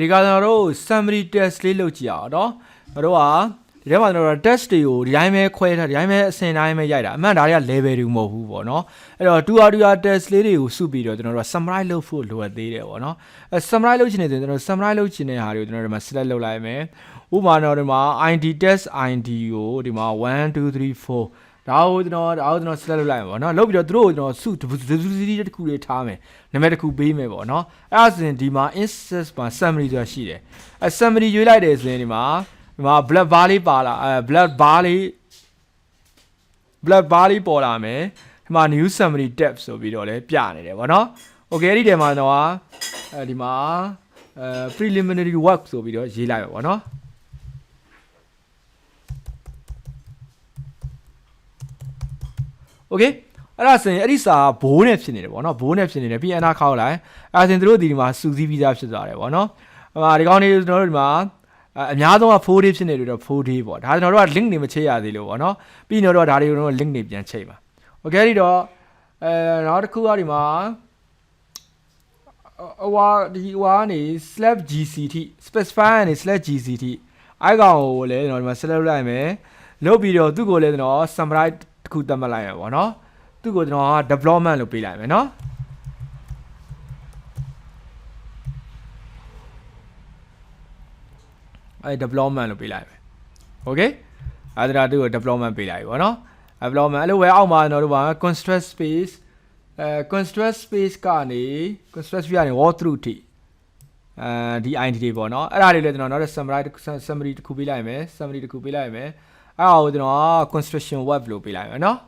ဒီကကျွန်တော်တို့ summary test လေးလုပ်ကြည့်အောင်နော်ကျွန်တော်တို့ကဒီထဲမှာကျွန်တော်တို့ test တွေကိုဒီတိုင်းပဲခွဲထားဒီတိုင်းပဲအစဉ်တိုင်းပဲရိုက်တာအမှန်ဒါတွေက level တွေမဟုတ်ဘူးပေါ့နော်အဲ့တော့ 2hour test လေးတွေကိုစုပြီးတော့ကျွန်တော်တို့က summarize လုပ်ဖို့လိုအပ်သေးတယ်ပေါ့နော်အဲ summarize လုပ်ချင်နေတယ်ကျွန်တော်တို့ summarize လုပ်ချင်တဲ့ဟာတွေကိုကျွန်တော်တို့ဒီမှာ select လုပ်လိုက်မယ်ဥပမာတော့ဒီမှာ id test id ကိုဒီမှာ1 2 3 4ဒါကိုကျွန်တော် select လုပ်လိုက်မှာပေါ့နော်လုပ်ပြီးတော့သူတို့ကိုကျွန်တော်စုတစ်ခုလေးထားမယ်နာမည်တစ်ခုပေးမယ်ပေါ့နော်အဲ့ဒါဆိုရင်ဒီမှာ instance မှာ summary ဆိုတာရှိတယ်အဲ summary ရွေးလိုက်တယ်ဆိုရင်ဒီမှာ black bar လေးပါလာblack bar လေးပေါ်လာမယ်ဒီမှာ new summary tab ဆိုပြီးတော့လည်းပြနေတယ်ပေါ့နော် okay အဲ့ဒီထဲမှာတော့ဒီမှာpreliminary work ဆိုပြီးတော့ရေးလိုက်ပါပေါ့နော်โอเคအဲ့ဒါဆိုရင်အဲ့ဒီစာဘိုးနဲ့ဖြစ်နေတယ်ပေါ့နော်ဘိုးနဲ့ဖြစ်နေတယ်ပြီးရင်အနာခောက်လိုက်အဲ့ဒါဆိုရင်တို့ဒီမှာစူစီးပြီးသားဖြစ်သွားတယ်ပေါ့နော်ဒီကောင်းလေးကျွန်တော်တို့ဒီမှာအများဆုံးက 4D ဖြစ်နေတယ်တော့ 4D ပေါ့ဒါကျွန်တော်တို့က link တွေမချိတ်ရသေးလို့ပေါ့နော်ပြီးတော့ဒါတွေကိုတော့ link တွေပြန်ချိတ်ပါโอเคဒီတော့နောက်တစ်ခုကဒီမှာဒီ/gct specify နဲ့/gct အိုက်ကောင်ကိုလည်းကျွန်တော်ဒီမှာ select လုပ်လိုက်မယ်လုပ်ပြီးတော့သူ့ကိုလည်းကျွန်တော် summarize တစ်ခုသတ်မှတ်လိုက်ရပါတော့သူ့ကိုကျွန်တော်က development လို့ပေးလိုက်မယ်နော်အဲ development လို့ပေးလိုက်မယ် okay အဲ့ဒါသူ့ကို development ပေးလိုက်ပြီပေါ့နော် development အဲ့လိုပဲအောက်မှာကျွန်တော်တို့ပါ construct space construct space ကနေ construct space ကနေ walk through ထိဒီ id တွေပေါ့နော်အဲ့ဒါတွေလည်းကျွန်တော်နောက်ထပ် summary တစ်ခုပေးလိုက်မယ် summary တစ်ခုပေးလိုက်မယ်အဲ့ဒါကိုကျွန်တော် construction web လို့ပေးလိုက်မယ်နော်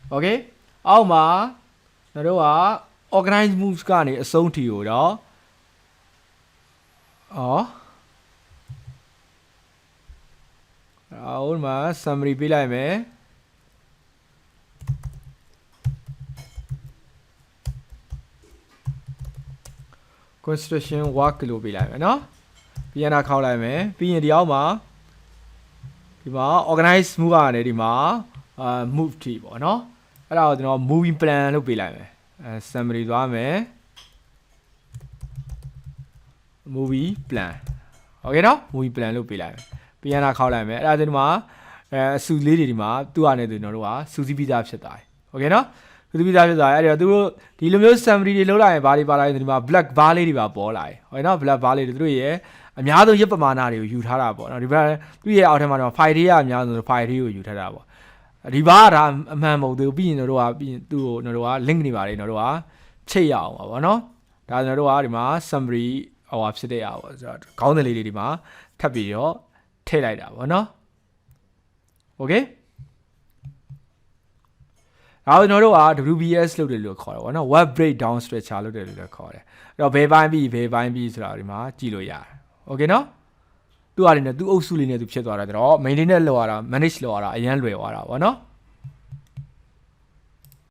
โอเคအောက်မှာကျွန်တော်တို့က organize moves ကနေအဆုံးထိကိုတော့အော်မှာ summary ပေးလိုက်မယ်construction work လို့ပေးလိုက်မယ်နော်ပြီးရင်ခောက်လိုက်မယ်ပြီးရင်ဒီအောက်မှာဒီမှာ organize move ကနေဒီမှာ move ထိပေါ့နော်အဲ့ဒါကိုကျွန်တော် moving plan လို့ပေးလိုက်မယ်summary သွားမယ် movie plan โอเคနော် movie plan လို့ပေးလိုက်မယ်ပြီးရင်ခောက်လိုက်မယ်အဲ့ဒါဆိုဒီမှာအစုလေးတွေဒီမှာသူ့အနေနဲ့ကျွန်တော်တို့ကစူးစီးပြီးသားဖြစ်သွားတယ်โอเคနော်သူတို့ပြီးသားဖြစ်သွားတယ်အဲ့တော့သူတို့ဒီလိုမျိုး summary တွေလုပ်လိုက်ရင်ဘာတွေပါလာလဲဒီမှာ black bar လေးတွေပါပေါ်လာတယ်ဟုတ်ရဲ့နော် black bar လေးတွေသူတို့ရဲ့အများဆုံးရပမာဏတွေကိုယူထားတာပေါ့နော်ဒီဘက်သူ့ရဲ့အောက်ထဲမှာတော့ file တွေကအများဆုံး file တွေကိုယူထားတာပေါ့ဒီဘာကဒါအမှန်မဟုတ်သေးဘူးပြီးရင်တို့ကပြီးရင်သူ့ကိုတို့က link တွေပါတယ်တို့ကချိတ်ရအောင်ပါဗောနော်ဒါကျွန်တော်တို့ကဒီမှာ summary ဟိုဖြစ်တဲ့အားပေါ့ဆိုတော့ခေါင်းစဉ်လေးတွေဒီမှာထပ်ပြီးတော့ထည့်လိုက်တာဗောနော်โอเคဒါကျွန်တော်တို့က WBS လုပ်တယ်လို့ခေါ်တယ်ဗောနော် web breakdown structure လုပ်တယ်လို့လည်းခေါ်တယ်အဲ့တော့ဘယ်ပိုင်းပြီးဆိုတာဒီမှာကြည့်လို့ရတယ်โอเคနော်သူ့အားလေးနဲ့သူ့အုပ်စုလေးနဲ့သူဖြစ်သွားတာတော့ maintain နဲ့လောက်ရတာ manage လောက်ရတာအရန်လွယ်သွားတာဗောနော်